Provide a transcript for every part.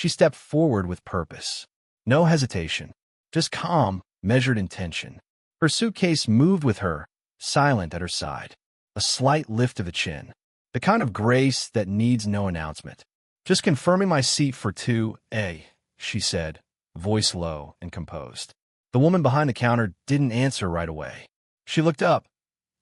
She stepped forward with purpose. No hesitation, just calm, measured intention. Her suitcase moved with her, silent at her side. A slight lift of the chin. The kind of grace that needs no announcement. "Just confirming my seat for 2A," she said, voice low and composed. The woman behind the counter didn't answer right away. She looked up,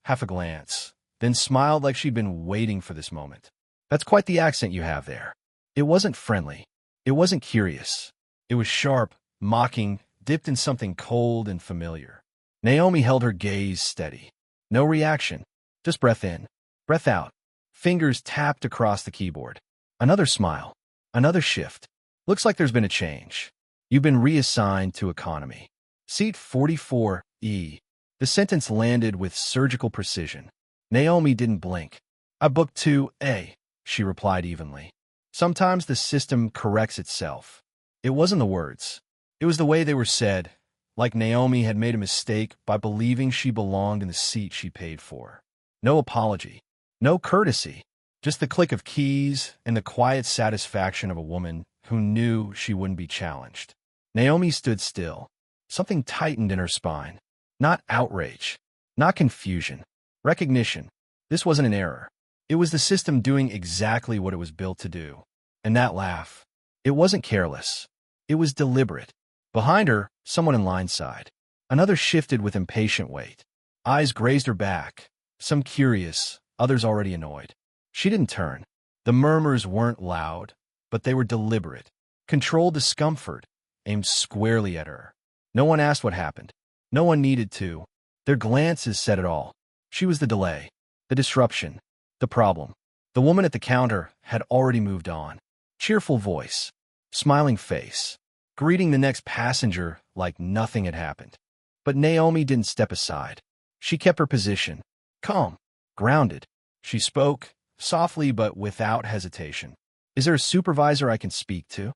half a glance, then smiled like she'd been waiting for this moment. "That's quite the accent you have there." It wasn't friendly. It wasn't curious. It was sharp, mocking, dipped in something cold and familiar. Naomi held her gaze steady. No reaction. Just breath in, breath out. Fingers tapped across the keyboard. Another smile. Another shift. "Looks like there's been a change. You've been reassigned to economy. Seat 44E. The sentence landed with surgical precision. Naomi didn't blink. "I booked 2A," she replied evenly. Sometimes the system corrects itself. It wasn't the words. It was the way they were said, like Naomi had made a mistake by believing she belonged in the seat she paid for. No apology. No courtesy. Just the click of keys and the quiet satisfaction of a woman who knew she wouldn't be challenged. Naomi stood still. Something tightened in her spine. Not outrage. Not confusion. Recognition. This wasn't an error. It was the system doing exactly what it was built to do. And that laugh. It wasn't careless. It was deliberate. Behind her, someone in line sighed. Another shifted with impatient weight. Eyes grazed her back. Some curious, others already annoyed. She didn't turn. The murmurs weren't loud, but they were deliberate. Controlled discomfort, aimed squarely at her. No one asked what happened. No one needed to. Their glances said it all. She was the delay, the disruption, the problem. The woman at the counter had already moved on. Cheerful voice, smiling face, greeting the next passenger like nothing had happened. But Naomi didn't step aside. She kept her position, calm, grounded. She spoke, softly but without hesitation. "Is there a supervisor I can speak to?"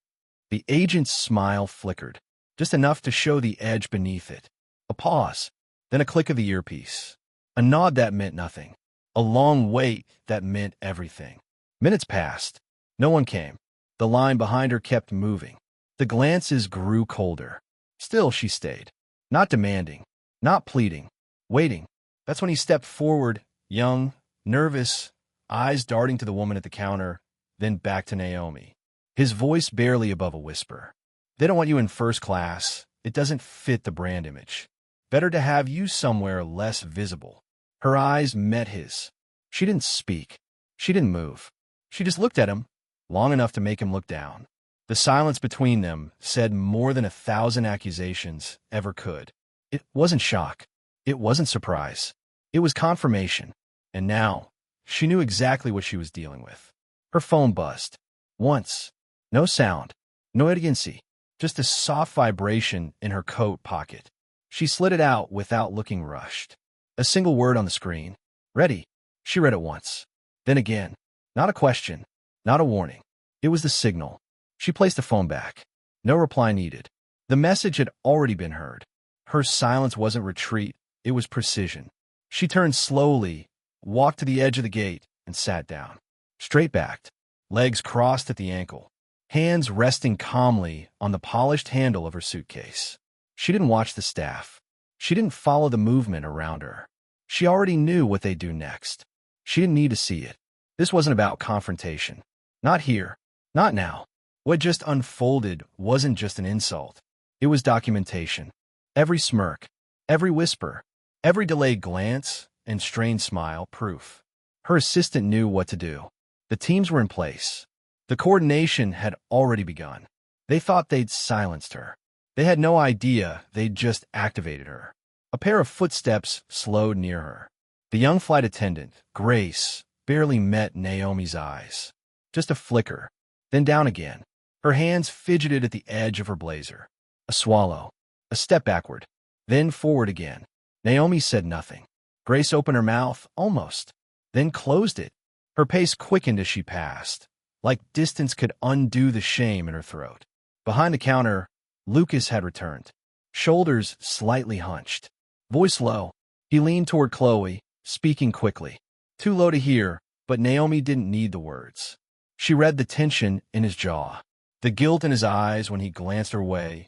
The agent's smile flickered, just enough to show the edge beneath it. A pause, then a click of the earpiece. A nod that meant nothing. A long wait that meant everything. Minutes passed. No one came. The line behind her kept moving. The glances grew colder. Still she stayed. Not demanding. Not pleading. Waiting. That's when he stepped forward, young, nervous, eyes darting to the woman at the counter, then back to Naomi. His voice barely above a whisper. "They don't want you in first class. It doesn't fit the brand image. Better to have you somewhere less visible." Her eyes met his. She didn't speak. She didn't move. She just looked at him, long enough to make him look down. The silence between them said more than 1,000 accusations ever could. It wasn't shock. It wasn't surprise. It was confirmation. And now, she knew exactly what she was dealing with. Her phone buzzed. Once. No sound. No urgency. Just a soft vibration in her coat pocket. She slid it out without looking rushed. A single word on the screen. "Ready." She read it once. Then again. Not a question. Not a warning. It was the signal. She placed the phone back. No reply needed. The message had already been heard. Her silence wasn't retreat. It was precision. She turned slowly, walked to the edge of the gate, and sat down. Straight-backed. Legs crossed at the ankle. Hands resting calmly on the polished handle of her suitcase. She didn't watch the staff. She didn't follow the movement around her. She already knew what they'd do next. She didn't need to see it. This wasn't about confrontation. Not here. Not now. What just unfolded wasn't just an insult. It was documentation. Every smirk, every whisper, every delayed glance and strained smile, proof. Her assistant knew what to do. The teams were in place. The coordination had already begun. They thought they'd silenced her. They had no idea they'd just activated her. A pair of footsteps slowed near her. The young flight attendant, Grace, barely met Naomi's eyes. Just a flicker, then down again. Her hands fidgeted at the edge of her blazer. A swallow. A step backward. Then forward again. Naomi said nothing. Grace opened her mouth, almost, then closed it. Her pace quickened as she passed, like distance could undo the shame in her throat. Behind the counter, Lucas had returned, shoulders slightly hunched. Voice low, he leaned toward Chloe, speaking quickly. Too low to hear, but Naomi didn't need the words. She read the tension in his jaw. the guilt in his eyes when he glanced her way,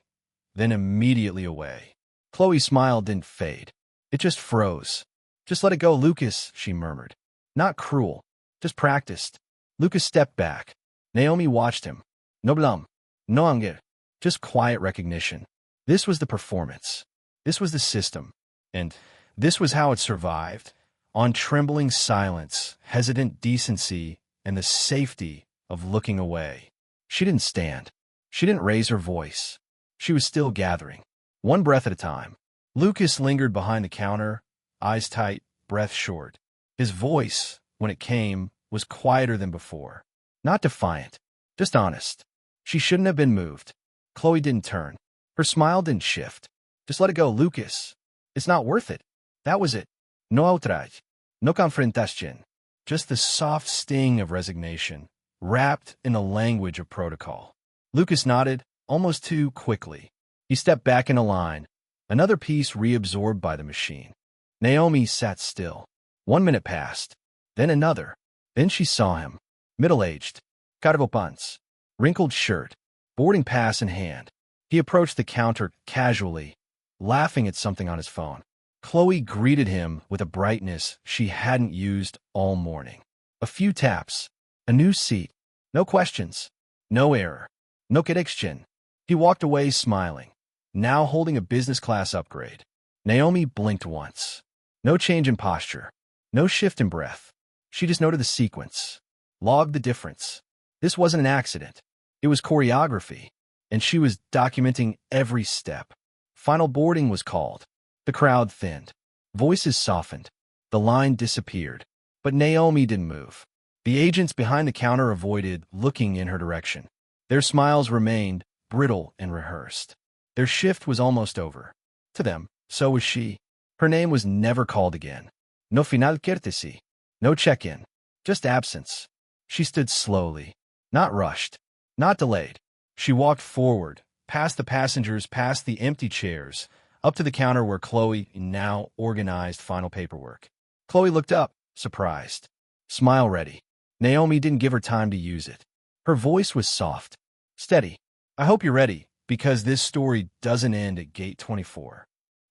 then immediately away. Chloe's smile didn't fade. It just froze. "Just let it go, Lucas," she murmured. "Not cruel. Just practiced." Lucas stepped back. Naomi watched him. No blum. No anger. Just quiet recognition. This was the performance. This was the system. And this was how it survived. On trembling silence, hesitant decency, and the safety of looking away. She didn't stand. She didn't raise her voice. She was still gathering, one breath at a time. Lucas lingered behind the counter, eyes tight, breath short. His voice, when it came, was quieter than before. Not defiant, just honest. She shouldn't have been moved. Chloe didn't turn. Her smile didn't shift. "Just let it go, Lucas. It's not worth it." That was it. No outrage. No confrontation. Just the soft sting of resignation, wrapped in the language of protocol. Lucas nodded, almost too quickly. He stepped back in a line, another piece reabsorbed by the machine. Naomi sat still. 1 minute passed, then another. Then she saw him, middle-aged, cargo pants, wrinkled shirt, boarding pass in hand. He approached the counter casually, laughing at something on his phone. Chloe greeted him with a brightness she hadn't used all morning. A few taps, a new seat, no questions, no error, no correction. He walked away smiling, now holding a business class upgrade. Naomi blinked once. No change in posture, no shift in breath. She just noted the sequence, logged the difference. This wasn't an accident. It was choreography, and she was documenting every step. Final boarding was called. The crowd thinned. Voices softened. The line disappeared. But Naomi didn't move. The agents behind the counter avoided looking in her direction. Their smiles remained brittle and rehearsed. Their shift was almost over. To them, so was she. Her name was never called again. No final courtesy. No check-in. Just absence. She stood slowly. Not rushed. Not delayed. She walked forward, past the passengers, past the empty chairs, up to the counter where Chloe now organized final paperwork. Chloe looked up, surprised. Smile ready. Naomi didn't give her time to use it. Her voice was soft. Steady. "I hope you're ready, because this story doesn't end at gate 24.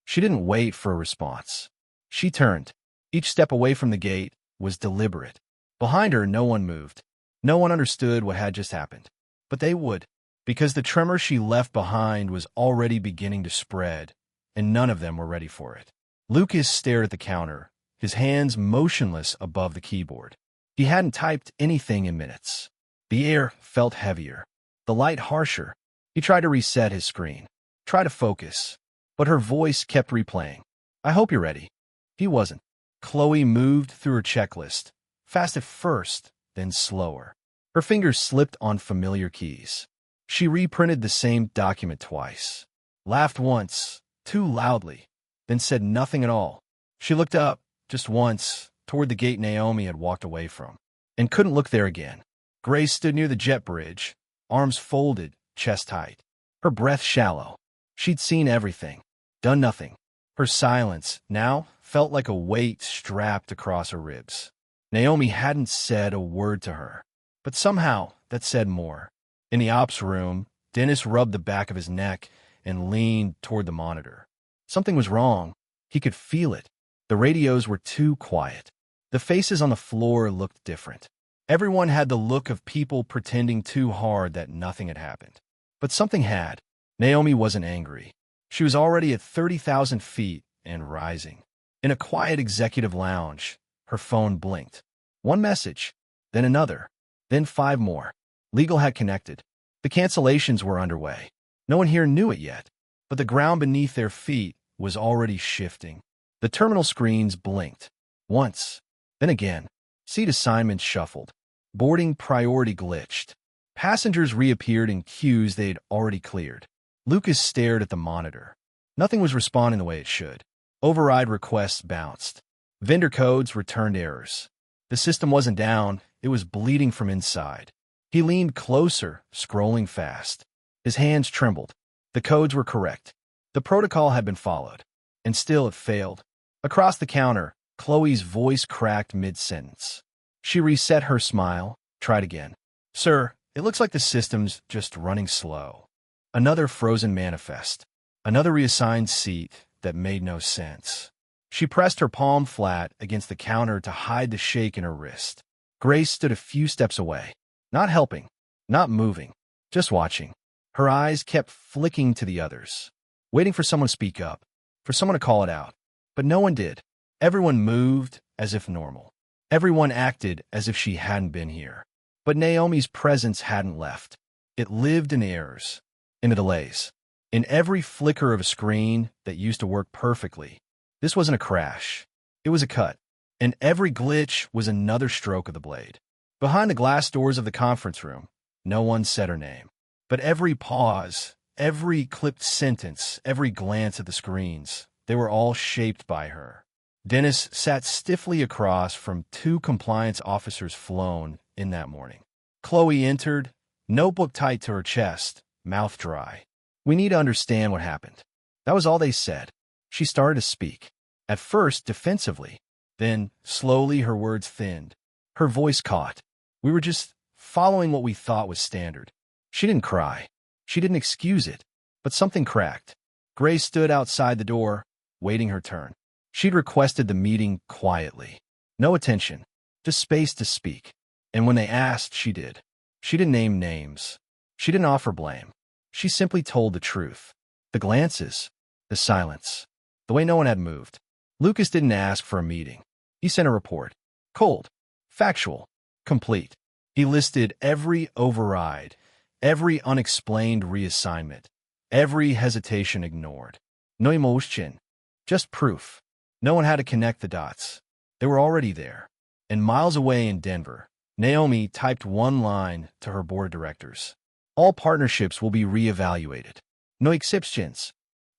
She didn't wait for a response. She turned. Each step away from the gate was deliberate. Behind her, no one moved. No one understood what had just happened. But they would, because the tremor she left behind was already beginning to spread, and none of them were ready for it. Lucas stared at the counter, his hands motionless above the keyboard. He hadn't typed anything in minutes. The air felt heavier, the light harsher. He tried to reset his screen, try to focus, but her voice kept replaying. "I hope you're ready." He wasn't. Chloe moved through her checklist, fast at first, then slower. Her fingers slipped on familiar keys. She reprinted the same document twice, laughed once, too loudly, then said nothing at all. She looked up, just once, toward the gate Naomi had walked away from, and couldn't look there again. Grace stood near the jet bridge, arms folded, chest tight, her breath shallow. She'd seen everything, done nothing. Her silence, now, felt like a weight strapped across her ribs. Naomi hadn't said a word to her, but somehow that said more. In the ops room, Dennis rubbed the back of his neck and leaned toward the monitor. Something was wrong. He could feel it. The radios were too quiet. The faces on the floor looked different. Everyone had the look of people pretending too hard that nothing had happened. But something had. Naomi wasn't angry. She was already at 30,000 feet and rising. In a quiet executive lounge, her phone blinked. One message, then another, then 5 more. Legal had connected. The cancellations were underway. No one here knew it yet, but the ground beneath their feet was already shifting. The terminal screens blinked. Once, then again. Seat assignments shuffled. Boarding priority glitched. Passengers reappeared in queues they'd already cleared. Lucas stared at the monitor. Nothing was responding the way it should. Override requests bounced. Vendor codes returned errors. The system wasn't down, it was bleeding from inside. He leaned closer, scrolling fast. His hands trembled. The codes were correct. The protocol had been followed. And still it failed. Across the counter, Chloe's voice cracked mid-sentence. She reset her smile, tried again. "Sir, It looks like the system's just running slow. Another frozen manifest. Another reassigned seat that made no sense. She pressed her palm flat against the counter to hide the shake in her wrist. Grace stood a few steps away, not helping, not moving, just watching. Her eyes kept flicking to the others, waiting for someone to speak up, for someone to call it out. But no one did. Everyone moved as if normal. Everyone acted as if she hadn't been here. But Naomi's presence hadn't left. It lived in errors, in the delays, in every flicker of a screen that used to work perfectly. This wasn't a crash. It was a cut. And every glitch was another stroke of the blade. Behind the glass doors of the conference room, no one said her name. But every pause, every clipped sentence, every glance at the screens, they were all shaped by her. Dennis sat stiffly across from 2 compliance officers flown in that morning. Chloe entered, notebook tight to her chest, mouth dry. "We need to understand what happened." That was all they said. She started to speak. At first, defensively. Then, slowly, her words thinned. Her voice caught. "We were just following what we thought was standard." She didn't cry. She didn't excuse it. But something cracked. Grace stood outside the door, waiting her turn. She'd requested the meeting quietly. No attention. Just space to speak. And when they asked, she did. She didn't name names. She didn't offer blame. She simply told the truth. The glances. The silence. The way no one had moved. Lucas didn't ask for a meeting. He sent a report. Cold. Factual. Complete. He listed every override, every unexplained reassignment, every hesitation ignored. No emotion. Just proof. No one had to connect the dots. They were already there. And miles away in Denver, Naomi typed one line to her board of directors. All partnerships will be reevaluated. No exceptions.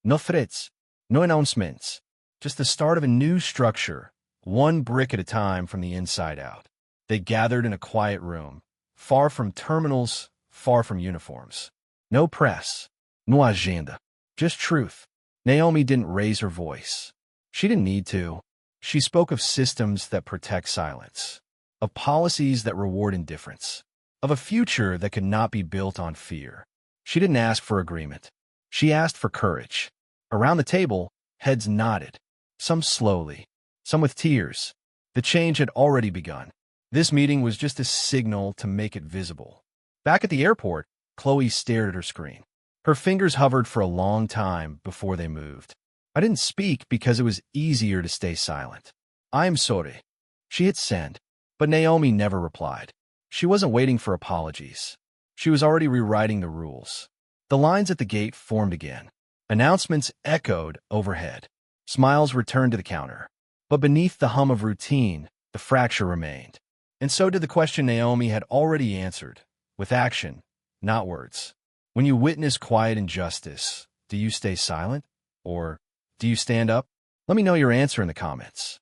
No threats. No announcements. Just the start of a new structure, one brick at a time from the inside out. They gathered in a quiet room, far from terminals, far from uniforms. No press. No agenda. Just truth. Naomi didn't raise her voice. She didn't need to. She spoke of systems that protect silence, of policies that reward indifference, of a future that could not be built on fear. She didn't ask for agreement. She asked for courage. Around the table, heads nodded, some slowly, some with tears. The change had already begun. This meeting was just a signal to make it visible. Back at the airport, Chloe stared at her screen. Her fingers hovered for a long time before they moved. "I didn't speak because it was easier to stay silent. I'm sorry." She hit send, but Naomi never replied. She wasn't waiting for apologies. She was already rewriting the rules. The lines at the gate formed again. Announcements echoed overhead. Smiles returned to the counter. But beneath the hum of routine, the fracture remained. And so did the question Naomi had already answered, with action, not words. When you witness quiet injustice, do you stay silent? Or do you stand up? Let me know your answer in the comments.